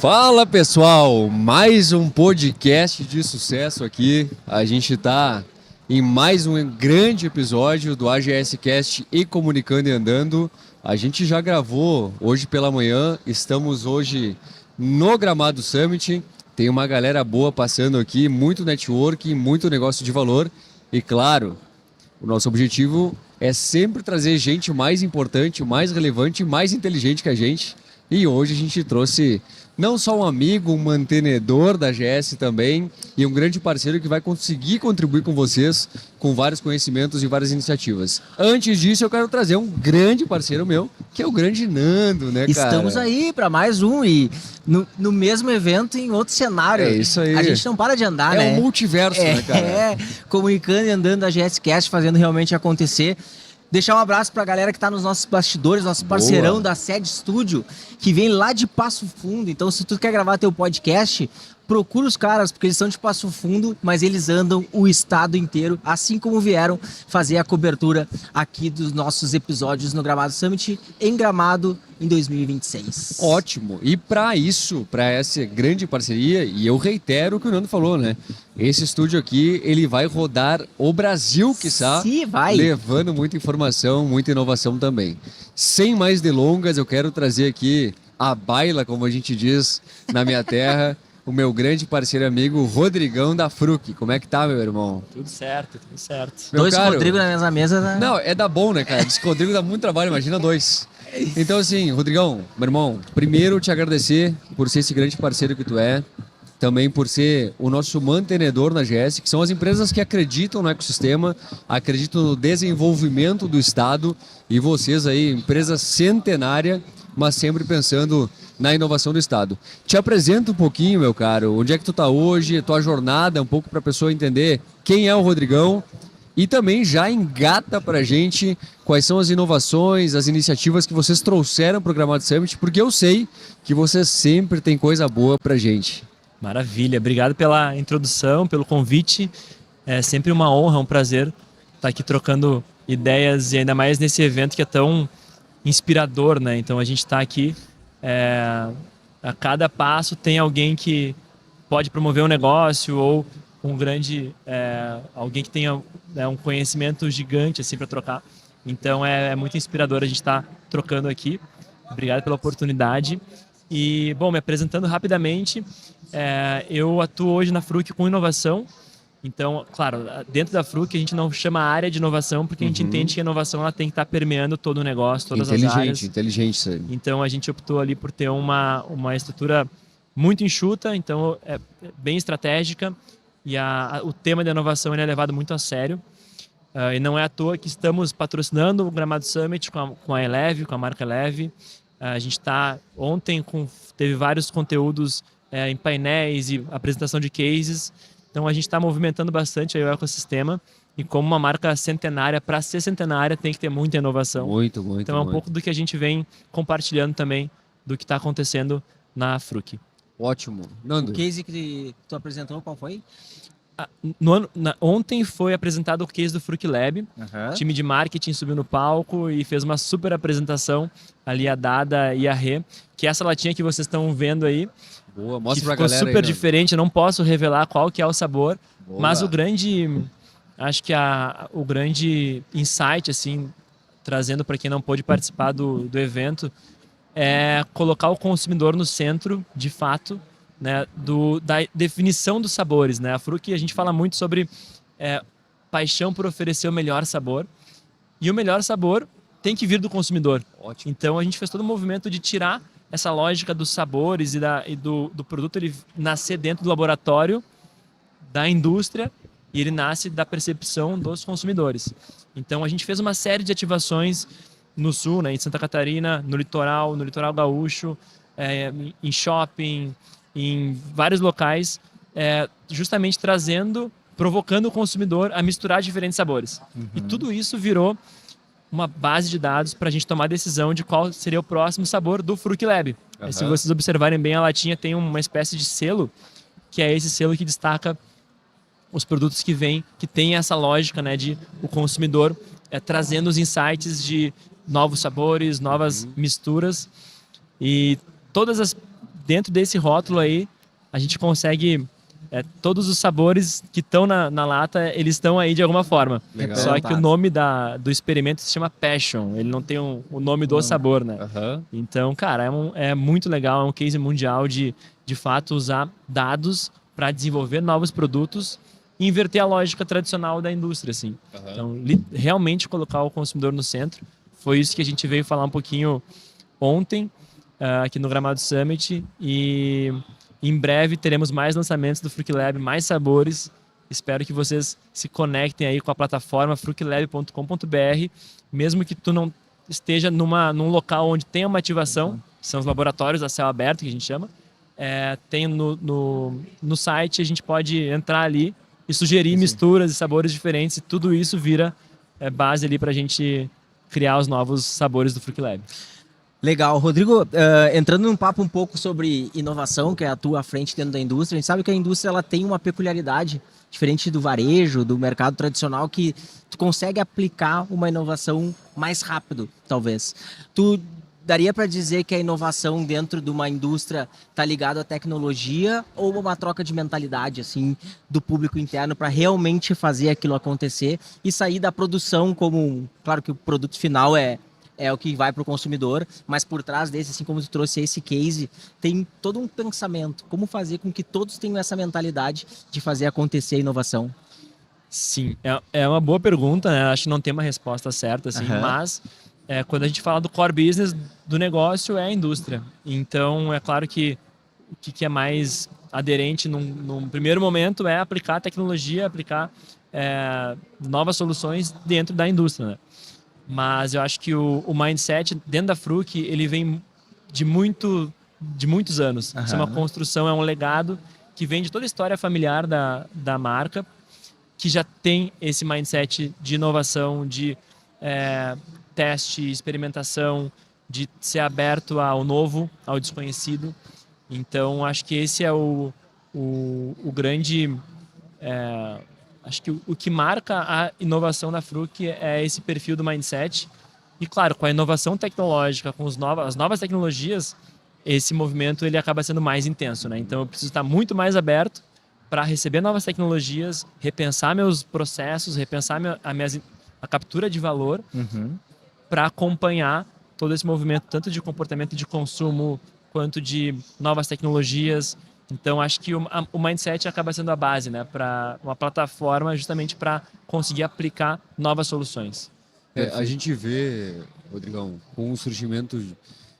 Fala pessoal, mais um podcast de sucesso aqui. A gente está em mais um grande episódio do AGS Cast e Comunicando e Andando. A gente já gravou hoje pela manhã, estamos hoje no Gramado Summit. Tem uma galera boa passando aqui, muito networking, muito negócio de valor. E claro, o nosso objetivo é sempre trazer gente mais importante, mais relevante, mais inteligente que a gente. E hoje a gente trouxe não só um amigo, um mantenedor da AGS também e um grande parceiro que vai conseguir contribuir com vocês com vários conhecimentos e várias iniciativas. Antes disso, eu quero trazer um grande parceiro meu, que é o grande Nando, né, cara? Estamos aí para mais um e no mesmo evento em outro cenário. É isso aí. A gente não para de andar, né? É um multiverso, né, cara? Comunicando e andando a AGS Cast, fazendo realmente acontecer. Deixar um abraço pra galera que tá nos nossos bastidores, nosso parceirão da Sede Studio, que vem lá de Passo Fundo. Então, se tu quer gravar teu podcast, procura os caras, porque eles são de Passo Fundo, mas eles andam o estado inteiro, assim como vieram fazer a cobertura aqui dos nossos episódios no Gramado Summit, em Gramado, em 2026. Ótimo. E para isso, para essa grande parceria, e eu reitero o que o Nando falou, né? Esse estúdio aqui, ele vai rodar o Brasil, quiçá, Sim, vai. levando muita informação, muita inovação também. Sem mais delongas, eu quero trazer aqui a baila, como a gente diz na minha terra, o meu grande parceiro e amigo Rodrigão da Fruc. Como é que tá, meu irmão? Tudo certo, tudo certo. Meu Dois caro, Rodrigo na mesma mesa. Né? Não, é da bom, né, cara? Diz que o Rodrigo dá muito trabalho, imagina dois. Então, assim, Rodrigão, meu irmão, primeiro te agradecer por ser esse grande parceiro que tu é, também por ser o nosso mantenedor na AGS, que são as empresas que acreditam no ecossistema, acreditam no desenvolvimento do Estado, e vocês aí, empresa centenária, mas sempre pensando na inovação do Estado. Te apresenta um pouquinho, meu caro, onde é que tu tá hoje, tua jornada, um pouco para a pessoa entender quem é o Rodrigão, e também já engata pra gente quais são as inovações, as iniciativas que vocês trouxeram para o Gramado Summit, porque eu sei que vocês sempre têm coisa boa pra gente. Maravilha, obrigado pela introdução, pelo convite. É sempre uma honra, um prazer estar aqui trocando ideias e ainda mais nesse evento que é tão inspirador, né? Então a gente está aqui, a cada passo tem alguém que pode promover um negócio ou um grande, alguém que tenha um conhecimento gigante assim para trocar. Então é muito inspirador a gente estar trocando aqui. Obrigado pela oportunidade. E, bom, me apresentando rapidamente, eu atuo hoje na Fruc com inovação. Então, claro, dentro da Fruc a gente não chama área de inovação porque a gente entende que a inovação ela tem que estar permeando todo o negócio, todas as áreas. Inteligente isso aí. Então a gente optou ali por ter uma estrutura muito enxuta, então é bem estratégica e o tema da inovação ele é levado muito a sério. E não é à toa que estamos patrocinando o Gramado Summit com a Eleve, com a marca Eleve. A gente está ontem teve vários conteúdos em painéis e apresentação de cases. Então a gente está movimentando bastante aí o ecossistema e como uma marca centenária, para ser centenária tem que ter muita inovação. Muito. Então é um pouco do que a gente vem compartilhando também do que está acontecendo na Fruc. Ótimo. Nando. O case que tu apresentou, qual foi? Ontem foi apresentado o case do Fruc Lab. O time de marketing subiu no palco e fez uma super apresentação ali, a Dada e a Rê, que é essa latinha que vocês estão vendo aí. Boa, mostra que pra ficou galera super aí, diferente, eu não posso revelar qual que é o sabor, Boa. mas acho que o grande insight, assim, trazendo para quem não pôde participar do evento, é colocar o consumidor no centro, de fato, né, da definição dos sabores, né? A Fruc, a gente fala muito sobre paixão por oferecer o melhor sabor, e o melhor sabor tem que vir do consumidor. Ótimo. Então a gente fez todo um movimento de tirar essa lógica dos sabores e do produto ele nascer dentro do laboratório da indústria e ele nasce da percepção dos consumidores. Então a gente fez uma série de ativações no sul, né, em Santa Catarina, no litoral gaúcho, em shopping, em vários locais, justamente provocando o consumidor a misturar diferentes sabores. E tudo isso virou uma base de dados para a gente tomar a decisão de qual seria o próximo sabor do Fruc Lab. Se vocês observarem bem, a latinha tem uma espécie de selo, que é esse selo que destaca os produtos que tem essa lógica, né, de o consumidor trazendo os insights de novos sabores, novas misturas. E todas as dentro desse rótulo aí, a gente consegue... todos os sabores que estão na lata, eles estão aí de alguma forma. Legal. Só que o nome do experimento se chama Passion. Ele não tem o nome do sabor, né? Aham. Então, cara, é muito legal. É um case mundial de fato, usar dados para desenvolver novos produtos e inverter a lógica tradicional da indústria, assim. Aham. Então, realmente colocar o consumidor no centro. Foi isso que a gente veio falar um pouquinho ontem, aqui no Gramado Summit. E em breve teremos mais lançamentos do Fruc Lab, mais sabores. Espero que vocês se conectem aí com a plataforma fruclab.com.br, mesmo que tu não esteja num local onde tem uma ativação, que são os laboratórios a céu aberto, que a gente chama. Tem no site, a gente pode entrar ali e sugerir misturas e sabores diferentes, e tudo isso vira base ali para a gente criar os novos sabores do Fruc Lab. Legal. Rodrigo, entrando num papo um pouco sobre inovação, que é a tua frente dentro da indústria, a gente sabe que a indústria ela tem uma peculiaridade diferente do varejo, do mercado tradicional, que tu consegue aplicar uma inovação mais rápido, talvez. Tu daria para dizer que a inovação dentro de uma indústria está ligada à tecnologia ou uma troca de mentalidade assim do público interno para realmente fazer aquilo acontecer e sair da produção como, claro que o produto final é o que vai para o consumidor, mas por trás desse, assim como tu trouxe esse case, tem todo um pensamento. Como fazer com que todos tenham essa mentalidade de fazer acontecer a inovação? Sim, é uma boa pergunta, né? Acho que não tem uma resposta certa, assim, mas quando a gente fala do core business do negócio é a indústria. Então, é claro que o que é mais aderente num primeiro momento é aplicar tecnologia, aplicar novas soluções dentro da indústria, né? Mas eu acho que o mindset dentro da Fruc, ele vem de muitos anos. Isso é uma construção, é um legado que vem de toda a história familiar da marca, que já tem esse mindset de inovação, de teste, experimentação, de ser aberto ao novo, ao desconhecido. Então, acho que esse é o grande... acho que o que marca a inovação da Fruc é esse perfil do mindset. E, claro, com a inovação tecnológica, com as novas tecnologias, esse movimento ele acaba sendo mais intenso, né? Então, eu preciso estar muito mais aberto para receber novas tecnologias, repensar meus processos, repensar a captura de valor, para acompanhar todo esse movimento, tanto de comportamento de consumo, quanto de novas tecnologias. Então, acho que o mindset acaba sendo a base, né, para uma plataforma justamente para conseguir aplicar novas soluções. A gente vê, Rodrigão, com o surgimento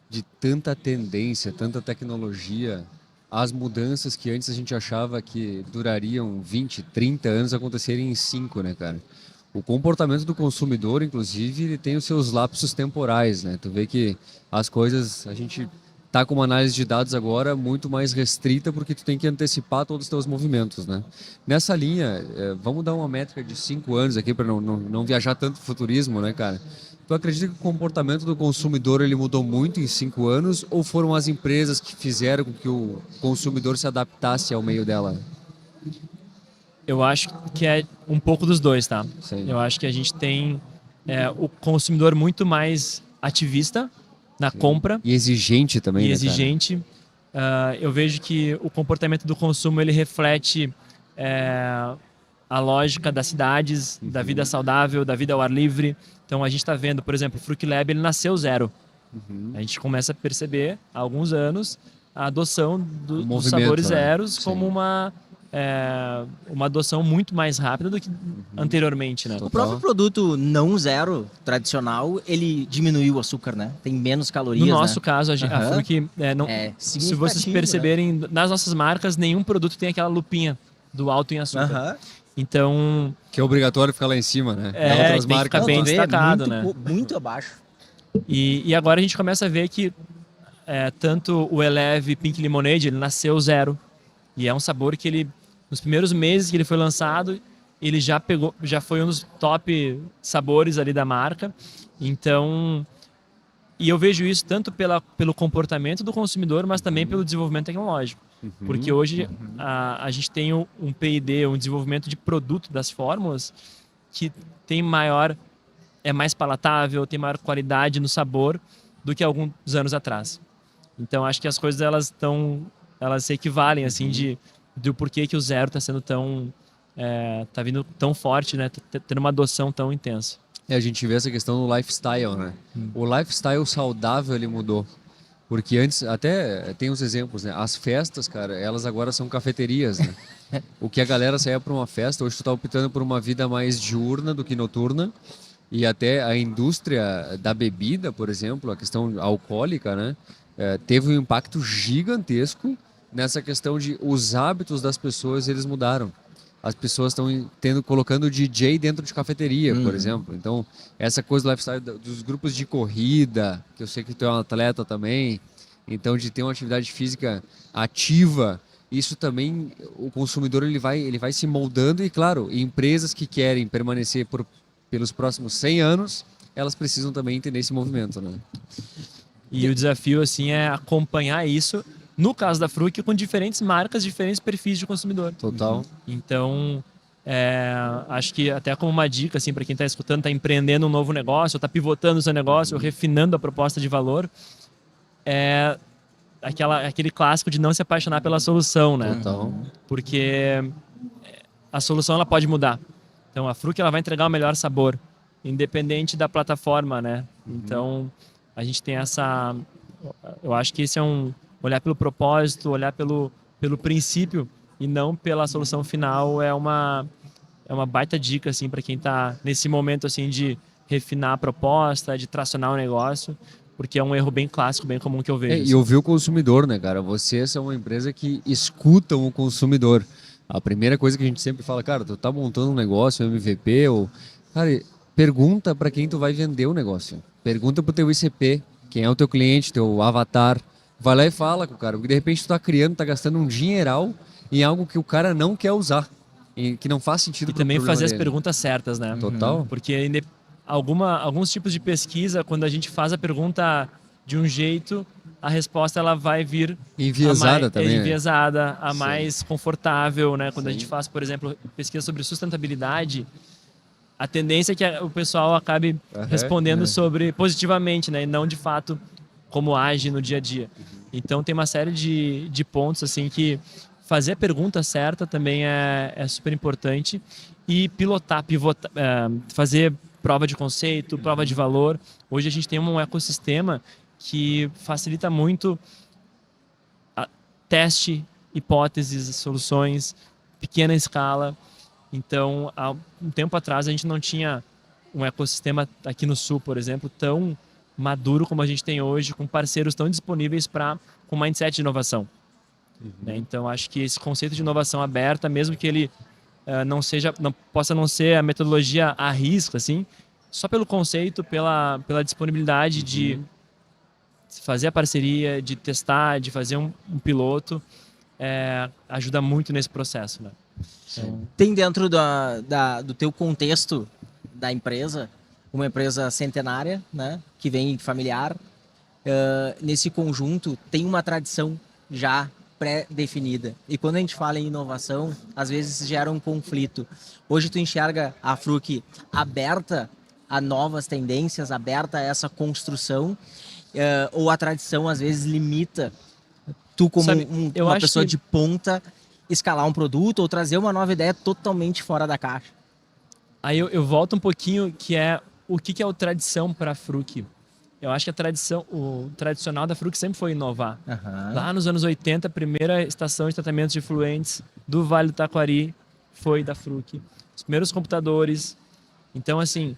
de tanta tendência, tanta tecnologia, as mudanças que antes a gente achava que durariam 20, 30 anos acontecerem em 5, né, cara? O comportamento do consumidor, inclusive, ele tem os seus lapsos temporais, né? Tu vê que as coisas, a gente tá com uma análise de dados agora muito mais restrita porque tu tem que antecipar todos os teus movimentos, né? Nessa linha, vamos dar uma métrica de 5 anos aqui para não viajar tanto futurismo, né, cara? Tu acredita que o comportamento do consumidor ele mudou muito em 5 anos ou foram as empresas que fizeram com que o consumidor se adaptasse ao meio dela? Eu acho que é um pouco dos dois, tá? Sim. Eu acho que a gente tem o consumidor muito mais ativista na compra. E exigente também, E né, exigente. Eu vejo que o comportamento do consumo ele reflete a lógica das cidades, da vida saudável, da vida ao ar livre. Então a gente está vendo, por exemplo, o Fruc Lab ele nasceu zero. A gente começa a perceber há alguns anos a adoção dos sabores zeros como uma adoção muito mais rápida do que anteriormente, né? O próprio produto não zero tradicional, ele diminuiu o açúcar, né? Tem menos calorias, No nosso né? caso, a Fruc, se vocês perceberem, nas nossas marcas, nenhum produto tem aquela lupinha do alto em açúcar. Então... Que é obrigatório ficar lá em cima, né? Outras tem marcas, que ficar bem destacado, muito, né? Muito abaixo. E agora a gente começa a ver que tanto o Eleve Pink Lemonade, ele nasceu zero. E é um sabor que ele... Nos primeiros meses que ele foi lançado, ele já foi um dos top sabores ali da marca. Então, e eu vejo isso tanto pelo comportamento do consumidor, mas também pelo desenvolvimento tecnológico. Porque hoje a gente tem um P&D, um desenvolvimento de produto das fórmulas que é mais palatável, tem maior qualidade no sabor do que alguns anos atrás. Então acho que as coisas elas se equivalem assim do porquê que o zero está sendo tá vindo tão forte, né? Tendo uma adoção tão intensa. A gente vê essa questão do lifestyle, né? O lifestyle saudável, ele mudou. Porque antes, até tem uns exemplos, né? As festas, cara, elas agora são cafeterias, né? O que a galera saía para uma festa, hoje tu tá optando por uma vida mais diurna do que noturna. E até a indústria da bebida, por exemplo, a questão alcoólica, né? Teve um impacto gigantesco nessa questão de os hábitos das pessoas, eles mudaram. As pessoas estão colocando DJ dentro de cafeteria, por exemplo. Então, essa coisa do lifestyle dos grupos de corrida, que eu sei que tu é um atleta também, então de ter uma atividade física ativa, isso também o consumidor ele vai se moldando e, claro, empresas que querem permanecer pelos próximos 100 anos, elas precisam também entender esse movimento, né? E o desafio assim é acompanhar isso, no caso da Fruc, com diferentes marcas, diferentes perfis de consumidor. Total. Então, acho que até como uma dica assim, para quem está escutando, está empreendendo um novo negócio, está pivotando o seu negócio, ou refinando a proposta de valor, é aquele clássico de não se apaixonar pela solução, né? Total. Porque a solução ela pode mudar. Então, a Fruc ela vai entregar o melhor sabor, independente da plataforma, né? Então, a gente tem essa... Eu acho que esse é olhar pelo propósito, olhar pelo princípio e não pela solução final é uma baita dica assim para quem está nesse momento assim de refinar a proposta, de tracionar o negócio, porque é um erro bem clássico, bem comum que eu vejo. E ouvir o consumidor, né, cara? Vocês são uma empresa que escutam o consumidor. A primeira coisa que a gente sempre fala, cara, tu tá montando um negócio, um MVP, cara, pergunta para quem tu vai vender o negócio. Pergunta pro teu ICP, quem é o teu cliente, teu avatar. Vai lá e fala com o cara, porque de repente tu tá criando, tá gastando um dinheiral em algo que o cara não quer usar, e que não faz sentido. E também fazer as dele. perguntas certas, né? Total. Porque alguns tipos de pesquisa, quando a gente faz a pergunta de um jeito, a resposta ela vai vir enviesada também. Enviesada, Sim. mais confortável, né? Quando Sim. a gente faz, por exemplo, pesquisa sobre sustentabilidade, a tendência é que o pessoal acabe respondendo positivamente, né? E não de fato como age no dia a dia. Então tem uma série de pontos assim que fazer a pergunta certa também é super importante e pivotar, fazer prova de conceito, prova de valor. Hoje a gente tem um ecossistema que facilita muito teste, hipóteses, soluções, pequena escala. Então, há um tempo atrás a gente não tinha um ecossistema aqui no Sul, por exemplo, tão maduro como a gente tem hoje, com parceiros tão disponíveis com mindset de inovação. Né? Então, acho que esse conceito de inovação aberta, mesmo que ele possa não ser a metodologia à risca, assim, só pelo conceito, pela disponibilidade de fazer a parceria, de testar, de fazer um piloto, ajuda muito nesse processo. Né? Então... Tem dentro do teu contexto da empresa, uma empresa centenária, né, que vem familiar, nesse conjunto tem uma tradição já pré-definida. E quando a gente fala em inovação, às vezes gera um conflito. Hoje tu enxerga a Fruc aberta a novas tendências, aberta a essa construção, ou a tradição às vezes limita tu como uma pessoa de ponta escalar um produto ou trazer uma nova ideia totalmente fora da caixa? Aí eu volto um pouquinho, que é o que é o tradição para a Fruc. Eu acho que o tradicional da Fruc sempre foi inovar. Lá nos anos 80, a primeira estação de tratamento de efluentes do Vale do Taquari foi da Fruc. Os primeiros computadores. Então, assim,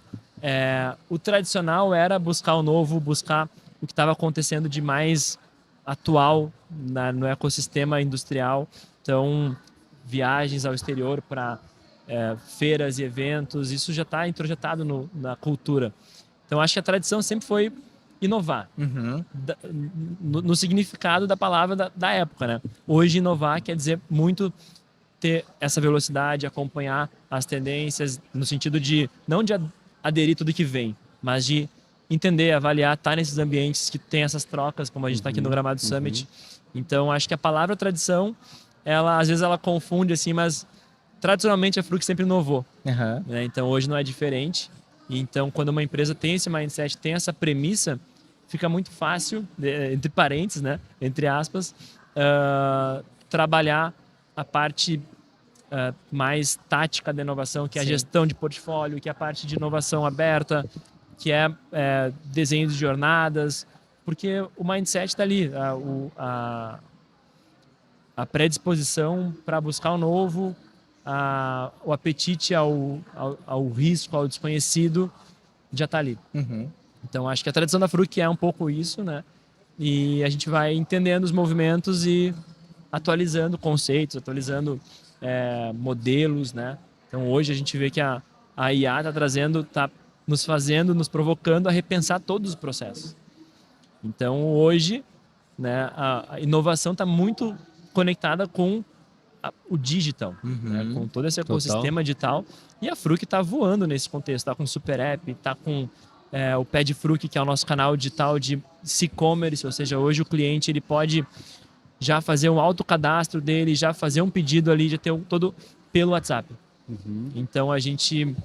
o tradicional era buscar o novo, buscar o que estava acontecendo de mais atual no ecossistema industrial. Então, viagens ao exterior para feiras e eventos, isso já está introjetado na cultura. Então, acho que a tradição sempre foi inovar, no significado da palavra da época, né? Hoje, inovar quer dizer muito ter essa velocidade, acompanhar as tendências, no sentido de, não de aderir tudo que vem, mas de entender, avaliar, estar nesses ambientes que tem essas trocas, como a gente está aqui no Gramado Summit. Então, acho que a palavra tradição, às vezes ela confunde, assim, mas tradicionalmente a Fruc sempre inovou. Né? Então, hoje não é diferente. Então, quando uma empresa tem esse mindset, tem essa premissa, fica muito fácil, entre parênteses, né, entre aspas, trabalhar a parte mais tática da inovação, que é a Sim. gestão de portfólio, que é a parte de inovação aberta, que é desenho de jornadas, porque o mindset está ali, a predisposição para buscar o novo, o apetite ao risco, ao desconhecido, já está ali. Uhum. Então, acho que a tradição da Fruc é um pouco isso, né? E a gente vai entendendo os movimentos e atualizando conceitos, atualizando modelos, né? Então, hoje a gente vê que a IA está trazendo, está nos provocando a repensar todos os processos. Então, hoje, né, a inovação está muito conectada com o digital, né, com todo esse ecossistema digital. E a Fruc está voando nesse contexto. Está com o Super App, está com o Pad Fruc, que é o nosso canal digital de e-commerce, ou seja, hoje o cliente ele pode já fazer um autocadastro dele, já fazer um pedido ali, já ter todo pelo WhatsApp. Então a gente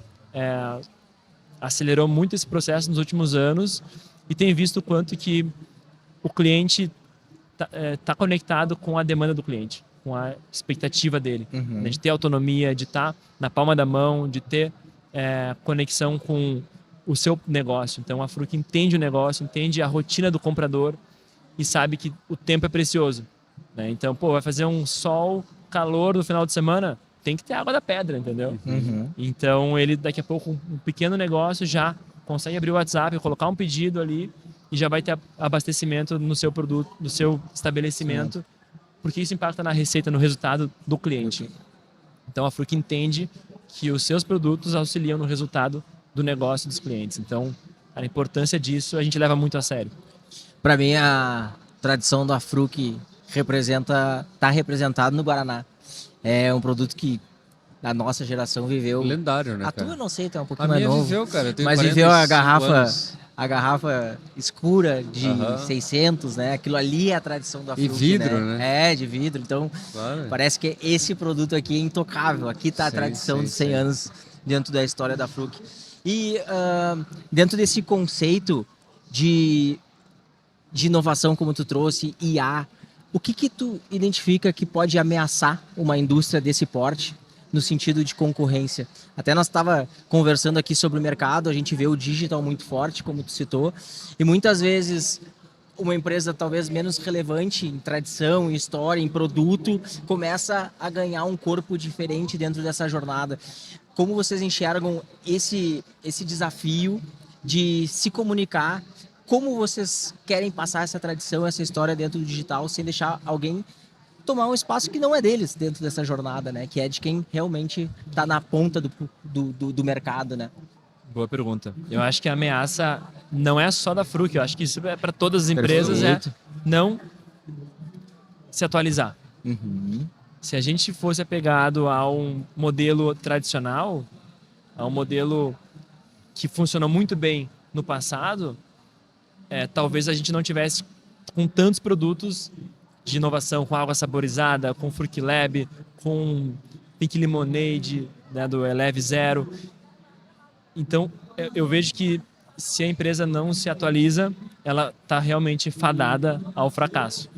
acelerou muito esse processo nos últimos anos e tem visto o quanto que o cliente tá conectado com a demanda do cliente, com a expectativa dele, né, de ter autonomia, de estar na palma da mão, de ter conexão com o seu negócio. Então a Fruc entende o negócio, entende a rotina do comprador e sabe que o tempo é precioso, né? Então, vai fazer um sol, calor no final de semana, tem que ter água da pedra, entendeu? Então ele daqui a pouco um pequeno negócio já consegue abrir o WhatsApp, colocar um pedido ali e já vai ter abastecimento no seu produto, no seu estabelecimento, porque isso impacta na receita, no resultado do cliente. Então a Fruc entende que os seus produtos auxiliam no resultado do negócio dos clientes. Então a importância disso a gente leva muito a sério. Para mim, a tradição da Fruc está representado no Guaraná. É um produto que a nossa geração viveu. Lendário, né, A cara? tua eu não sei, tu é um pouquinho A mais minha novo. viveu, cara. Eu tenho Mas viveu a 45 anos. garrafa escura de 600, né? Aquilo ali é a tradição da Fruc, E vidro, né? De vidro. Então, Claro. parece que esse produto aqui é intocável. Aqui está a tradição de 100 anos dentro da história da Fruc. E dentro desse conceito de inovação, como tu trouxe, IA, o que tu identifica que pode ameaçar uma indústria desse porte no sentido de concorrência? Até nós estava conversando aqui sobre o mercado, a gente vê o digital muito forte, como tu citou, e muitas vezes uma empresa talvez menos relevante em tradição, em história, em produto, começa a ganhar um corpo diferente dentro dessa jornada. Como vocês enxergam esse desafio de se comunicar? Como vocês querem passar essa tradição, essa história dentro do digital, sem deixar alguém tomar um espaço que não é deles dentro dessa jornada, né? Que é de quem realmente está na ponta do mercado, né? Boa pergunta. Eu acho que a ameaça não é só da Fruc, eu acho que isso é para todas as empresas, Perfeito. não se atualizar. Se a gente fosse apegado a um modelo tradicional, a um modelo que funcionou muito bem no passado, talvez a gente não tivesse com tantos produtos de inovação, com água saborizada, com Fruc Lab, com Pink Lemonade, né, do Eleve Zero. Então, eu vejo que se a empresa não se atualiza, ela está realmente fadada ao fracasso.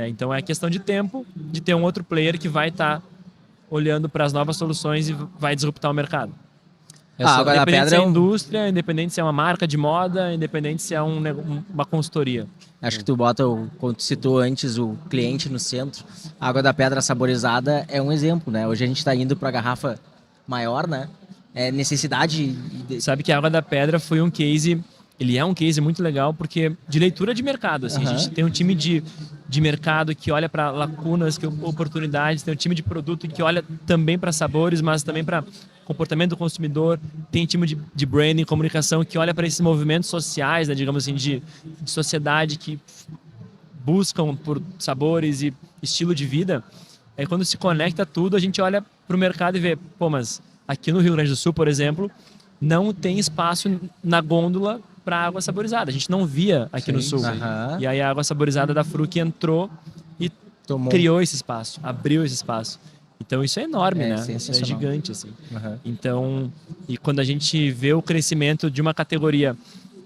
Então, é questão de tempo de ter um outro player que vai estar olhando para as novas soluções e vai disruptar o mercado. Água da Independente Pedra se é é indústria, independente se é uma marca de moda, independente se é uma consultoria. Acho que tu bota, como tu citou antes, o cliente no centro. A Água da Pedra saborizada é um exemplo, né? Hoje a gente está indo para a garrafa maior, né? É necessidade... Sabe que a Água da Pedra foi um case... Ele é um case muito legal porque de leitura de mercado. Assim, A gente tem um time de mercado que olha para lacunas, que oportunidades, tem um time de produto que olha também para sabores, mas também para comportamento do consumidor, tem time de branding, comunicação que olha para esses movimentos sociais, né, digamos assim, de sociedade que buscam por sabores e estilo de vida. Aí quando se conecta tudo, a gente olha para o mercado e vê, mas aqui no Rio Grande do Sul, por exemplo, não tem espaço na gôndola para água saborizada. A gente não via aqui no Sul. E aí a água saborizada da Fruc entrou e criou esse espaço, abriu esse espaço. Então isso é enorme, né? Isso é gigante, assim. Então, e quando a gente vê o crescimento de uma categoria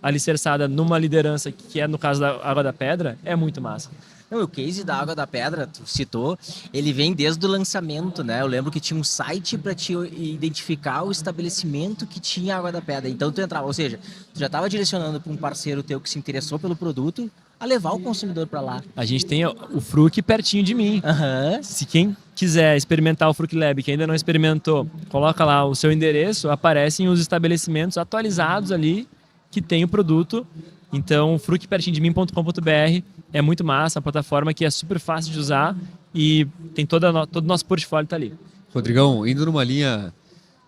alicerçada numa liderança que é no caso da Água da Pedra, é muito massa. Não, o case da Água da Pedra, tu citou, ele vem desde o lançamento, né? Eu lembro que tinha um site para te identificar o estabelecimento que tinha Água da Pedra. Então tu entrava, ou seja, tu já estava direcionando para um parceiro teu que se interessou pelo produto a levar o consumidor para lá. A gente tem o Fruc pertinho de mim. Aham. Se quem quiser experimentar o Fruc Lab, que ainda não experimentou, coloca lá o seu endereço, aparecem os estabelecimentos atualizados ali que tem o produto. Então, frucpertinhodemim.com.br é muito massa, a plataforma que é super fácil de usar e tem todo o nosso portfólio tá ali. Rodrigão, indo numa linha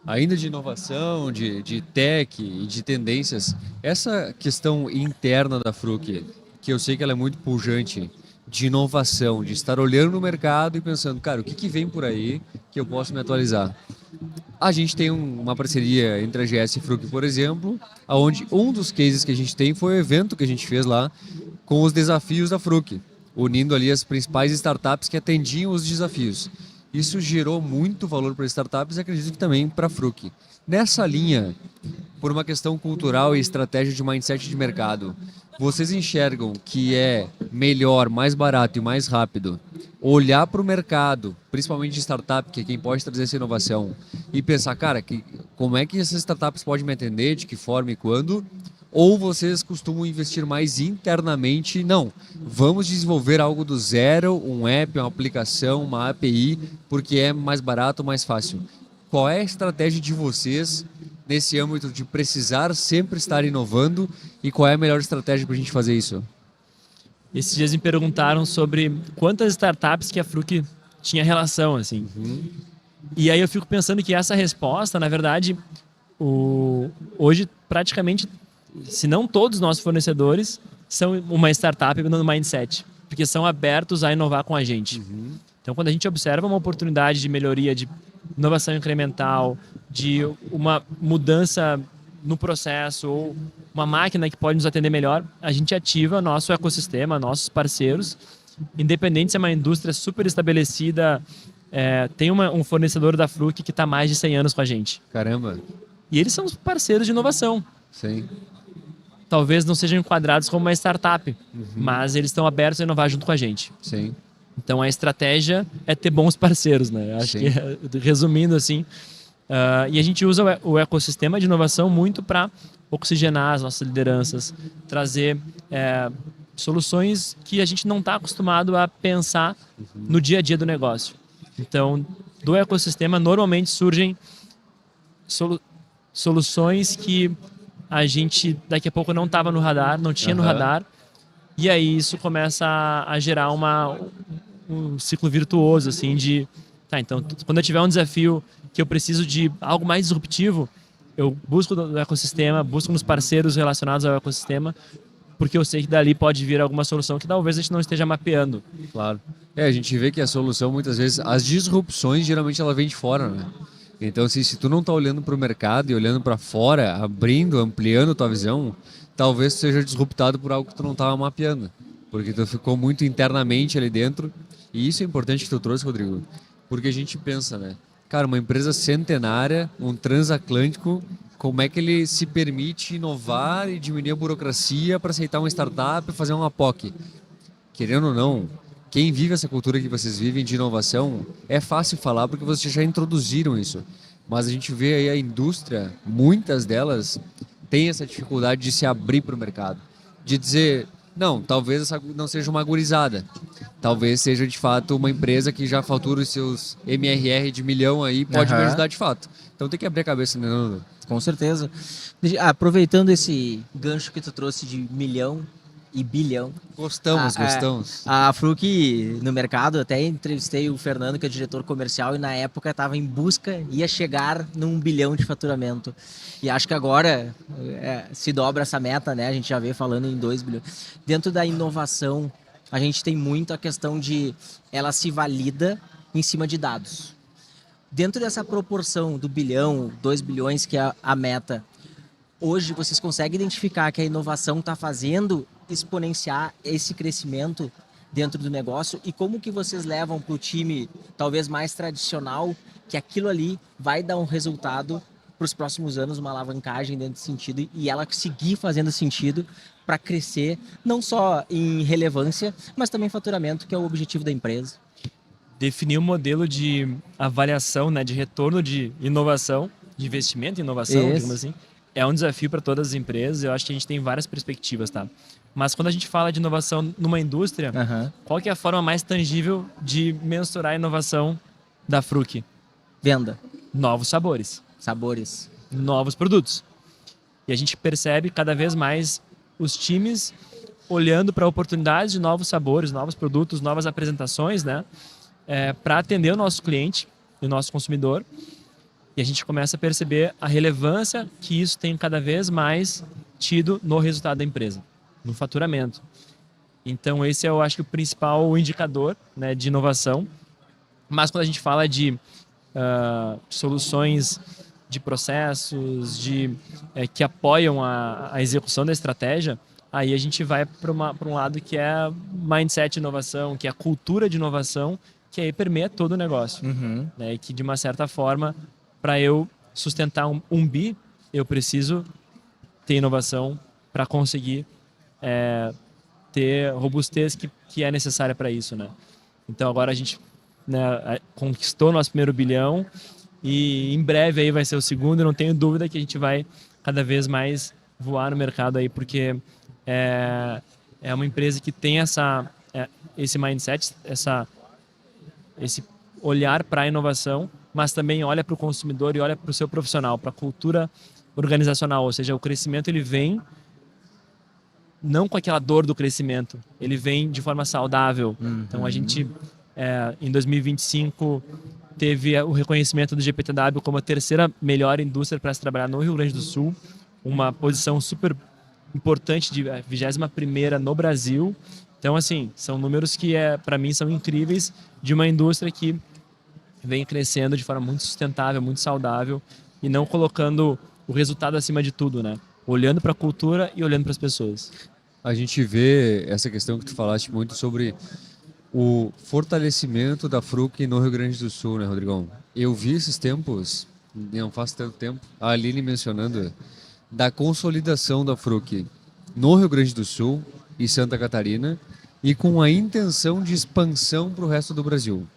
ainda de inovação, de tech e de tendências, essa questão interna da Fruc, que eu sei que ela é muito pujante, de inovação, de estar olhando no mercado e pensando, cara, o que vem por aí que eu posso me atualizar? A gente tem uma parceria entre a GS e a Fruc, por exemplo, onde um dos cases que a gente tem foi o evento que a gente fez lá com os desafios da Fruc, unindo ali as principais startups que atendiam os desafios. Isso gerou muito valor para startups e acredito que também para a Fruc. Nessa linha, por uma questão cultural e estratégia de mindset de mercado, vocês enxergam que é melhor, mais barato e mais rápido olhar para o mercado, principalmente de startup, que é quem pode trazer essa inovação, e pensar, cara, como é que essas startups podem me atender, de que forma e quando? Ou vocês costumam investir mais internamente? Não, vamos desenvolver algo do zero, um app, uma aplicação, uma API, porque é mais barato, mais fácil. Qual é a estratégia de vocês nesse âmbito de precisar sempre estar inovando e qual é a melhor estratégia para a gente fazer isso? Esses dias me perguntaram sobre quantas startups que a Fruc tinha relação, assim. E aí eu fico pensando que essa resposta, na verdade, hoje praticamente, se não todos os nossos fornecedores são uma startup no mindset, porque são abertos a inovar com a gente. Então, quando a gente observa uma oportunidade de melhoria, de inovação incremental, de uma mudança no processo ou uma máquina que pode nos atender melhor, a gente ativa nosso ecossistema, nossos parceiros, independente se é uma indústria super estabelecida, tem um fornecedor da Fruc que está há mais de 100 anos com a gente. Caramba. E eles são os parceiros de inovação. Sim. Talvez não sejam enquadrados como uma startup, mas eles estão abertos a inovar junto com a gente. Sim. Então a estratégia é ter bons parceiros, né? Acho que, resumindo assim, e a gente usa o ecossistema de inovação muito para oxigenar as nossas lideranças, trazer soluções que a gente não está acostumado a pensar no dia a dia do negócio. Então, do ecossistema normalmente surgem soluções que a gente daqui a pouco não estava no radar, não tinha no radar, e aí isso começa a gerar um ciclo virtuoso, assim, de... Tá, então, quando eu tiver um desafio que eu preciso de algo mais disruptivo, eu busco no ecossistema, busco nos parceiros relacionados ao ecossistema, porque eu sei que dali pode vir alguma solução que talvez a gente não esteja mapeando. Claro. A gente vê que a solução, muitas vezes, as disrupções, geralmente ela vem de fora, né? Então, se tu não está olhando para o mercado e olhando para fora, abrindo, ampliando tua visão, talvez tu seja disruptado por algo que tu não estava mapeando. Porque tu ficou muito internamente ali dentro. E isso é importante que tu trouxe, Rodrigo. Porque a gente pensa, né? Cara, uma empresa centenária, um transatlântico, como é que ele se permite inovar e diminuir a burocracia para aceitar uma startup e fazer uma POC? Querendo ou não, quem vive essa cultura que vocês vivem de inovação, é fácil falar porque vocês já introduziram isso. Mas a gente vê aí a indústria, muitas delas têm essa dificuldade de se abrir para o mercado. De dizer, não, talvez essa não seja uma gurizada. Talvez seja de fato uma empresa que já fatura os seus MRR de milhão aí, pode me ajudar de fato. Então tem que abrir a cabeça, né, Nando? Com certeza. Aproveitando esse gancho que tu trouxe de milhão e bilhão. Gostamos. A Fruc no mercado, até entrevistei o Fernando, que é diretor comercial, e na época estava em busca, ia chegar num 1 bilhão de faturamento. E acho que agora se dobra essa meta, né? A gente já vê falando em 2 bilhões. Dentro da inovação, a gente tem muito a questão de ela se valida em cima de dados. Dentro dessa proporção do 1 bilhão, 2 bilhões, que é a meta, hoje vocês conseguem identificar que a inovação está fazendo exponenciar esse crescimento dentro do negócio e como que vocês levam para o time talvez mais tradicional que aquilo ali vai dar um resultado para os próximos anos uma alavancagem dentro desse sentido e ela seguir fazendo sentido para crescer, não só em relevância, mas também em faturamento, que é o objetivo da empresa. Definir um modelo de avaliação, né, de retorno de inovação, de investimento em inovação, Isso. digamos assim, é um desafio para todas as empresas. Eu acho que a gente tem várias perspectivas, tá? Mas quando a gente fala de inovação numa indústria, qual que é a forma mais tangível de mensurar a inovação da Fruc? Venda, Novos sabores, sabores. novos produtos. E a gente percebe cada vez mais os times olhando para oportunidades de novos sabores, novos produtos, novas apresentações, né? Para atender o nosso cliente e o nosso consumidor. E a gente começa a perceber a relevância que isso tem cada vez mais tido no resultado da empresa, no faturamento. Então esse é, eu acho que, o principal indicador, né, de inovação. Mas quando a gente fala de soluções de processos, que apoiam a execução da estratégia, aí a gente vai para um lado que é mindset de inovação, que é a cultura de inovação, que aí permeia todo o negócio. Né? E que, de uma certa forma, para eu sustentar um bi, eu preciso ter inovação para conseguir ter robustez que é necessária para isso. Né? Então agora a gente, né, conquistou nosso primeiro bilhão e em breve aí vai ser o segundo. Eu não tenho dúvida que a gente vai cada vez mais voar no mercado aí, porque é uma empresa que tem esse mindset, esse olhar para a inovação, mas também olha para o consumidor e olha para o seu profissional, para a cultura organizacional. Ou seja, o crescimento ele vem não com aquela dor do crescimento, ele vem de forma saudável. Então a gente, em 2025, teve o reconhecimento do GPTW como a terceira melhor indústria para se trabalhar no Rio Grande do Sul, uma posição super importante, de 21ª no Brasil. Então, assim, são números que, para mim, são incríveis, de uma indústria que vem crescendo de forma muito sustentável, muito saudável, e não colocando o resultado acima de tudo, né? Olhando para a cultura e olhando para as pessoas. A gente vê essa questão que tu falaste muito sobre o fortalecimento da Fruc no Rio Grande do Sul, né, Rodrigão? Eu vi esses tempos, não faz tanto tempo, a Aline mencionando da consolidação da Fruc no Rio Grande do Sul e Santa Catarina, e com a intenção de expansão para o resto do Brasil.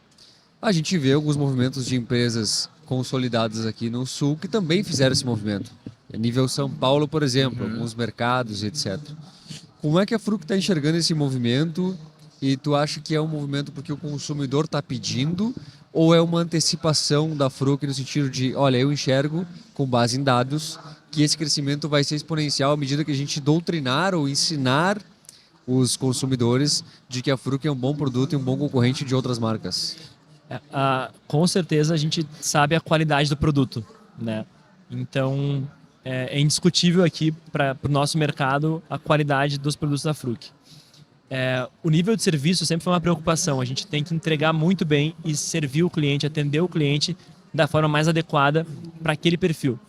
A gente vê alguns movimentos de empresas consolidadas aqui no Sul que também fizeram esse movimento. A nível São Paulo, por exemplo, alguns mercados, etc. Como é que a Fruc está enxergando esse movimento? E tu acha que é um movimento porque o consumidor está pedindo, ou é uma antecipação da Fruc no sentido de, olha, eu enxergo, com base em dados, que esse crescimento vai ser exponencial à medida que a gente doutrinar ou ensinar os consumidores de que a Fruc é um bom produto e um bom concorrente de outras marcas? Com certeza a gente sabe a qualidade do produto, né? Então é indiscutível aqui para o nosso mercado a qualidade dos produtos da Fruc. O nível de serviço sempre foi uma preocupação. A gente tem que entregar muito bem e servir o cliente, atender o cliente da forma mais adequada para aquele perfil.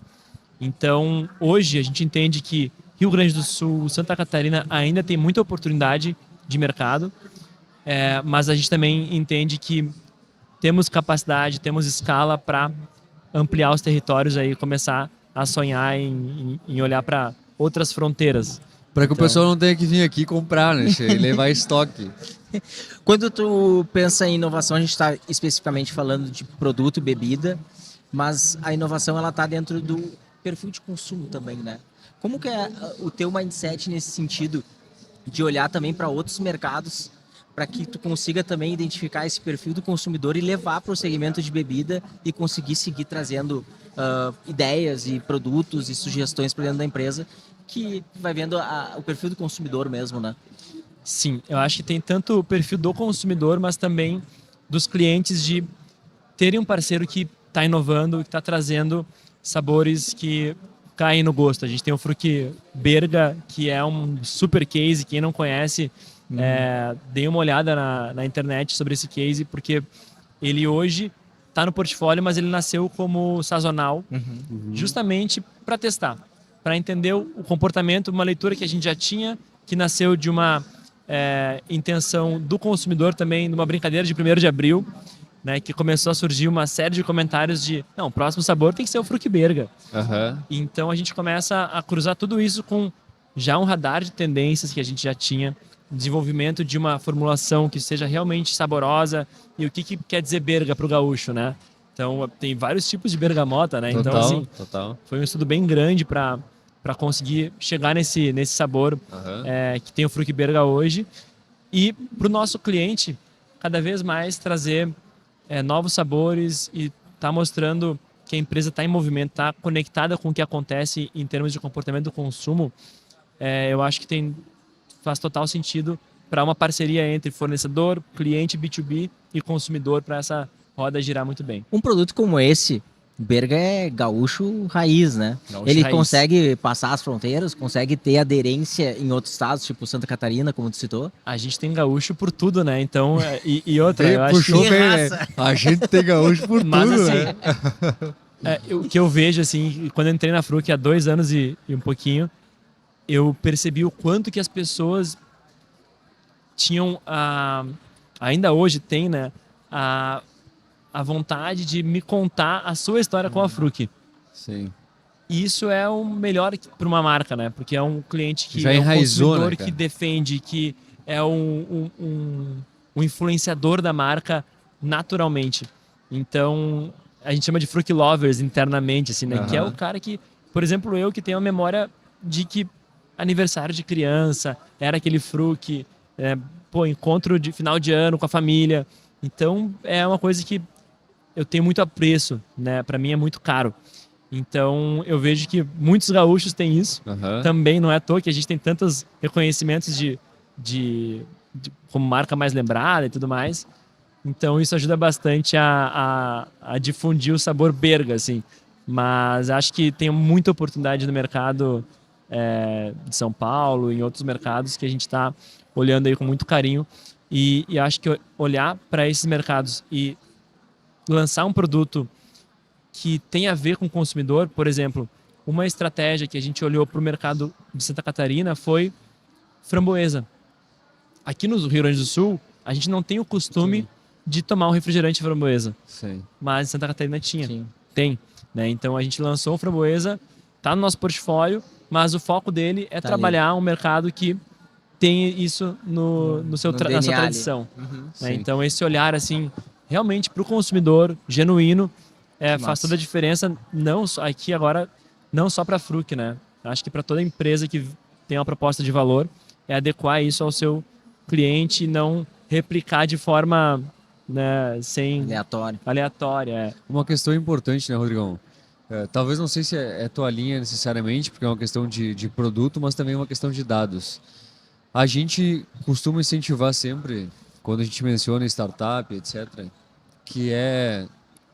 Então, hoje a gente entende que Rio Grande do Sul, Santa Catarina ainda tem muita oportunidade de mercado, mas a gente também entende que temos capacidade, temos escala para ampliar os territórios aí, começar a sonhar em olhar para outras fronteiras. Para que o pessoal não tenha que vir aqui comprar, né? E levar estoque. Quando tu pensa em inovação, a gente está especificamente falando de produto e bebida, mas a inovação ela está dentro do perfil de consumo também, né? Como que é o teu mindset nesse sentido de olhar também para outros mercados, para que tu consiga também identificar esse perfil do consumidor e levar para o segmento de bebida e conseguir seguir trazendo ideias e produtos e sugestões para dentro da empresa, que vai vendo o perfil do consumidor mesmo, né? Sim, eu acho que tem tanto o perfil do consumidor, mas também dos clientes, de terem um parceiro que está inovando, que está trazendo sabores que caem no gosto. A gente tem o Fruc Berga, que é um super case. Quem não conhece, dê uma olhada na internet sobre esse case, porque ele hoje está no portfólio, mas ele nasceu como sazonal, justamente para testar, para entender o comportamento, uma leitura que a gente já tinha, que nasceu de uma intenção do consumidor também, de uma brincadeira de 1º de abril, né, que começou a surgir uma série de comentários de, não, o próximo sabor tem que ser o Fructberga. Aham. Então a gente começa a cruzar tudo isso com já um radar de tendências que a gente já tinha, desenvolvimento de uma formulação que seja realmente saborosa e o que quer dizer berga para o gaúcho, né? Então tem vários tipos de bergamota, né? Então assim, Total. foi um estudo bem grande para conseguir chegar nesse sabor Aham. que tem o Fructberga hoje e para o nosso cliente cada vez mais trazer novos sabores e tá mostrando que a empresa está em movimento, está conectada com o que acontece em termos de comportamento do consumo. Eu acho que faz total sentido para uma parceria entre fornecedor, cliente B2B e consumidor para essa roda girar muito bem. Um produto como esse, Berga é gaúcho raiz, né? Gaúcho Ele raiz. consegue passar as fronteiras, consegue ter aderência em outros estados, tipo Santa Catarina, como tu citou. A gente tem gaúcho por tudo, né? Então, e outra, eu acho Puxou que... bem, né? A gente tem gaúcho por Mas tudo, assim, né? o que eu vejo, assim, quando eu entrei na Fruc há 2 anos e um pouquinho, eu percebi o quanto que as pessoas tinham, ainda hoje tem, né, a vontade de me contar a sua história com a Fruc. Sim. E isso é o melhor para uma marca, né? Porque é um cliente que Já é um enraizou, consumidor né, cara? que defende, que é um influenciador da marca naturalmente. Então, a gente chama de Fruc Lovers internamente, assim, né? Que é Aham. o cara que, por exemplo, eu que tenho a memória de que aniversário de criança era aquele Fruc, encontro de final de ano com a família. Então, é uma coisa que eu tenho muito apreço, né? Para mim é muito caro. Então, eu vejo que muitos gaúchos têm isso. Aham. Também não é à toa que a gente tem tantos reconhecimentos como marca mais lembrada e tudo mais. Então, isso ajuda bastante a difundir o sabor berga, assim. Mas acho que tem muita oportunidade no mercado de São Paulo, em outros mercados que a gente está olhando aí com muito carinho. E acho que olhar para esses mercados e lançar um produto que tem a ver com o consumidor, por exemplo, uma estratégia que a gente olhou para o mercado de Santa Catarina foi framboesa. Aqui no Rio Grande do Sul, a gente não tem o costume de tomar um refrigerante framboesa, Sim. mas em Santa Catarina tinha. Sim. Tem, né? Então a gente lançou o framboesa, tá no nosso portfólio, mas o foco dele é Tá trabalhar um mercado que tem isso na sua DNA ali. tradição. Uhum. Né? Sim. Então esse olhar assim realmente para o consumidor genuíno faz massa. toda a diferença, não só aqui agora, não só para a Fruc, né? Acho que para toda empresa que tem uma proposta de valor é adequar isso ao seu cliente e não replicar de forma, né, sem Aleatório. aleatória. Uma questão importante, né, Rodrigão? Talvez não sei se é tua linha necessariamente, porque é uma questão de produto, mas também é uma questão de dados. A gente costuma incentivar sempre, quando a gente menciona startup, etc., que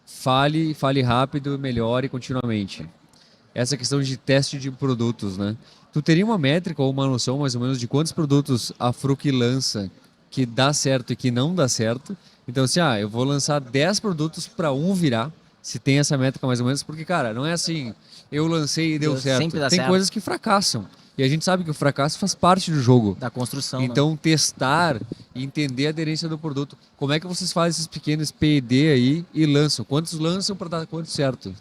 fale rápido, melhore continuamente. Essa questão de teste de produtos, né? Tu teria uma métrica ou uma noção mais ou menos de quantos produtos a Fruc lança que dá certo e que não dá certo? Então, assim, eu vou lançar 10 produtos para um virar, se tem essa métrica mais ou menos, porque, cara, não é assim, eu lancei e deu certo. Sempre dá Tem certo. coisas que fracassam. E a gente sabe que o fracasso faz parte do jogo. Da construção. né? Então, testar e entender a aderência do produto. Como é que vocês fazem esses pequenos P&D aí e lançam? Quantos lançam para dar quanto certo?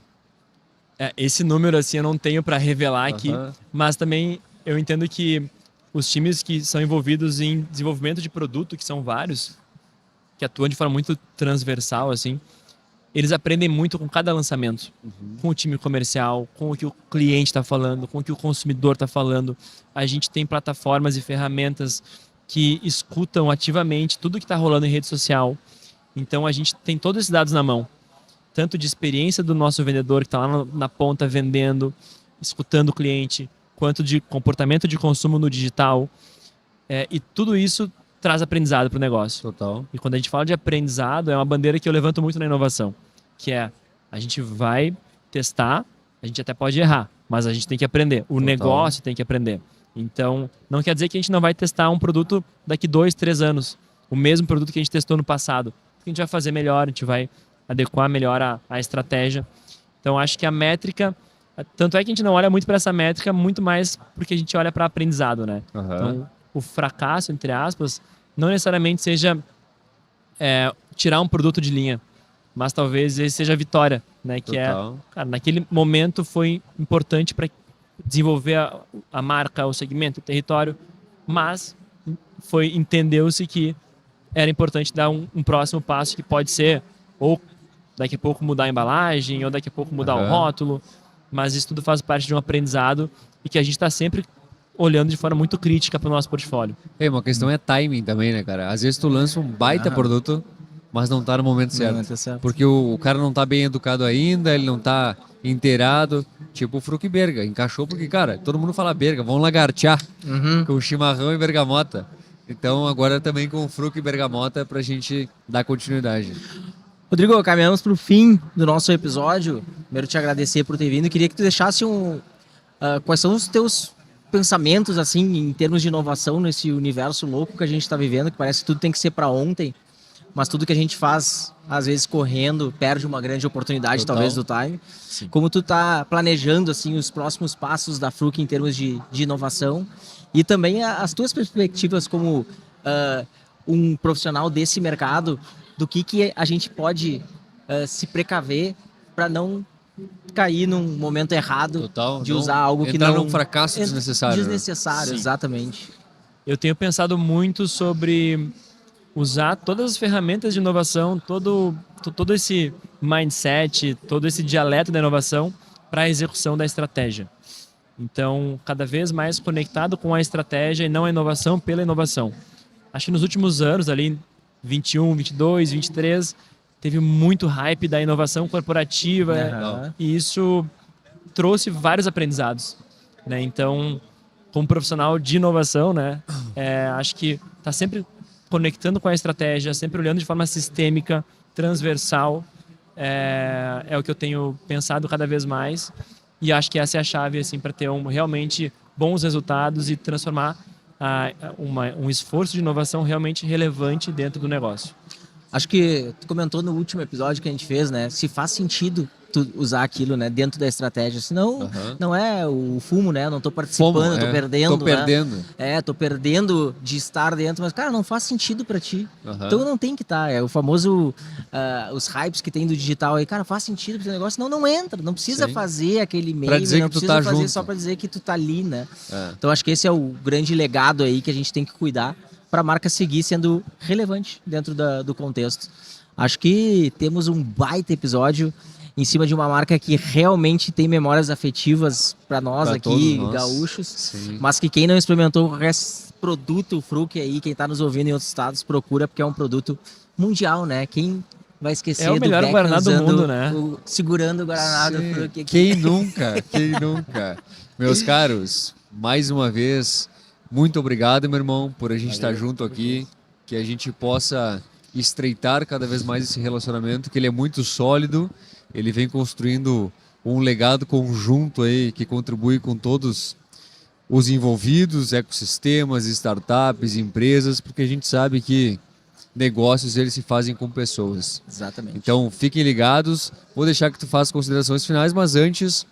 Esse número assim eu não tenho para revelar aqui, Aham. mas também eu entendo que os times que são envolvidos em desenvolvimento de produto, que são vários, que atuam de forma muito transversal assim, eles aprendem muito com cada lançamento, com o time comercial, com o que o cliente está falando, com o que o consumidor está falando. A gente tem plataformas e ferramentas que escutam ativamente tudo que está rolando em rede social. Então a gente tem todos esses dados na mão, tanto de experiência do nosso vendedor que está lá na ponta vendendo, escutando o cliente, quanto de comportamento de consumo no digital. E tudo isso traz aprendizado para o negócio. Total. E quando a gente fala de aprendizado, é uma bandeira que eu levanto muito na inovação, que é a gente vai testar, a gente até pode errar, mas a gente tem que aprender. O negócio tem que aprender. Então, não quer dizer que a gente não vai testar um produto daqui 2, 3 anos, o mesmo produto que a gente testou no passado. A gente vai fazer melhor, a gente vai adequar melhor a estratégia. Então, acho que a métrica, tanto é que a gente não olha muito para essa métrica, muito mais porque a gente olha para aprendizado, né? Aham. Então, o fracasso, entre aspas, não necessariamente seja tirar um produto de linha. mas talvez esse seja a vitória, né? Que Total. cara, naquele momento foi importante para desenvolver a marca, o segmento, o território, mas entendeu-se que era importante dar um próximo passo que pode ser ou daqui a pouco mudar a embalagem, ou daqui a pouco mudar o rótulo, mas isso tudo faz parte de um aprendizado e que a gente está sempre olhando de forma muito crítica para o nosso portfólio. Uma questão é timing também, né, cara? Às vezes tu lança um baita produto, mas não tá no momento certo. Porque o cara não tá bem educado ainda, ele não tá inteirado. Tipo o Fruc Berga, encaixou porque, cara, todo mundo fala berga, vão lagartear com chimarrão e bergamota. Então agora também com o Fruc e bergamota pra gente dar continuidade. Rodrigo, caminhamos para o fim do nosso episódio. Primeiro te agradecer por ter vindo. Queria que tu deixasse quais são os teus pensamentos assim em termos de inovação nesse universo louco que a gente está vivendo, que parece que tudo tem que ser para ontem, mas tudo que a gente faz, às vezes correndo, perde uma grande oportunidade. Total. Talvez do time. Sim. Como tu tá planejando assim os próximos passos da Fruc em termos de inovação e também as tuas perspectivas como um profissional desse mercado, do que a gente pode se precaver para não cair num momento errado. Total, de usar algo que não... Entrar num fracasso desnecessário. Desnecessário, exatamente. Eu tenho pensado muito sobre usar todas as ferramentas de inovação, todo esse mindset, todo esse dialeto da inovação para a execução da estratégia. Então, cada vez mais conectado com a estratégia e não a inovação pela inovação. Acho que nos últimos anos, ali 21, 22, 23, teve muito hype da inovação corporativa e isso trouxe vários aprendizados, né? Então, como profissional de inovação, né, acho que está sempre conectando com a estratégia, sempre olhando de forma sistêmica, transversal, é o que eu tenho pensado cada vez mais e acho que essa é a chave assim, para ter realmente bons resultados e transformar um esforço de inovação realmente relevante dentro do negócio. Acho que tu comentou no último episódio que a gente fez, né? Se faz sentido tu usar aquilo, né? Dentro da estratégia. Senão, não é o fumo, né? Eu não tô participando, tô perdendo. Tô perdendo. Né? Tô perdendo de estar dentro. Mas, cara, não faz sentido pra ti. Então não tem que estar. É o famoso... os hypes que tem do digital aí. Cara, faz sentido pro teu negócio. Não entra. Não precisa fazer aquele meme. Pra dizer não que tu precisa tá fazer junto. só pra dizer que tu tá ali, né? Então acho que esse é o grande legado aí que a gente tem que cuidar para a marca seguir sendo relevante dentro do contexto. Acho que temos um baita episódio em cima de uma marca que realmente tem memórias afetivas para nós pra aqui, nós. gaúchos, Sim. mas que quem não experimentou esse produto, o Fruc aí, quem está nos ouvindo em outros estados, procura, porque é um produto mundial, né? Quem vai esquecer do melhor Beck Guaraná do mundo, né? Segurando o Guaraná do Fruc aqui. Quem nunca? Quem nunca? Meus caros, mais uma vez... Muito obrigado, meu irmão, por a gente estar junto aqui, que a gente possa estreitar cada vez mais esse relacionamento, que ele é muito sólido, ele vem construindo um legado conjunto aí que contribui com todos os envolvidos, ecossistemas, startups, empresas, porque a gente sabe que negócios eles se fazem com pessoas. Exatamente. Então, fiquem ligados. Vou deixar que tu faça considerações finais, mas antes,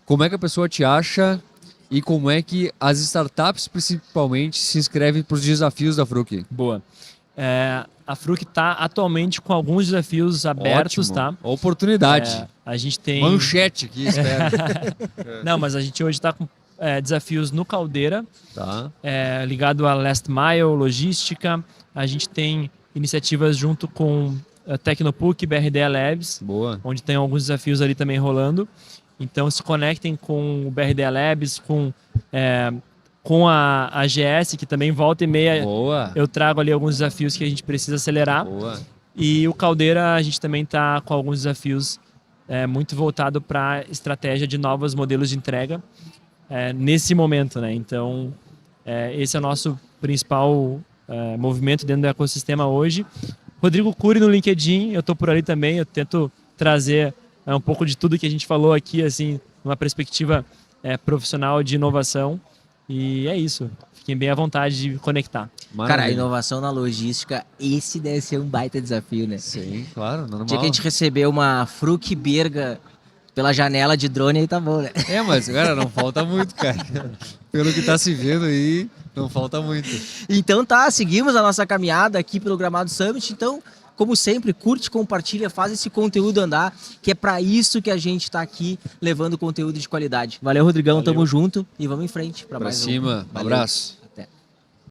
como é que a pessoa te acha? E como é que as startups, principalmente, se inscrevem para os desafios da Fruc? Boa. A Fruc está atualmente com alguns desafios abertos, Ótimo. tá? Oportunidade. A gente tem... Manchete aqui, espero. Não, mas a gente hoje está com desafios no Caldeira, Tá. ligado a Last Mile, logística. A gente tem iniciativas junto com a Tecnopuc e BRDA Labs, Boa. onde tem alguns desafios ali também rolando. Então se conectem com o BRDA Labs, com a AGS, que também volta e meia. Boa. Eu trago ali alguns desafios que a gente precisa acelerar. Boa. E o Caldeira, a gente também está com alguns desafios muito voltado para a estratégia de novos modelos de entrega nesse momento, né? Então, esse é o nosso principal movimento dentro do ecossistema hoje. Rodrigo Cury no LinkedIn, eu estou por ali também, eu tento trazer um pouco de tudo que a gente falou aqui, assim, numa perspectiva profissional de inovação. E é isso. Fiquem bem à vontade de conectar. Maravilha. Cara, a inovação na logística, esse deve ser um baita desafio, né? Sim, claro, normal. O dia que a gente receber uma Fruc Berga pela janela de drone, aí tá bom, né? Mas, cara, não falta muito, cara. Pelo que tá se vendo aí, não falta muito. Então tá, seguimos a nossa caminhada aqui pelo Gramado Summit. Então, como sempre, curte, compartilha, faz esse conteúdo andar, que é para isso que a gente tá aqui levando conteúdo de qualidade. Valeu, Rodrigão, Valeu. tamo junto e vamos em frente para Pra mais cima. um. Valeu. Abraço.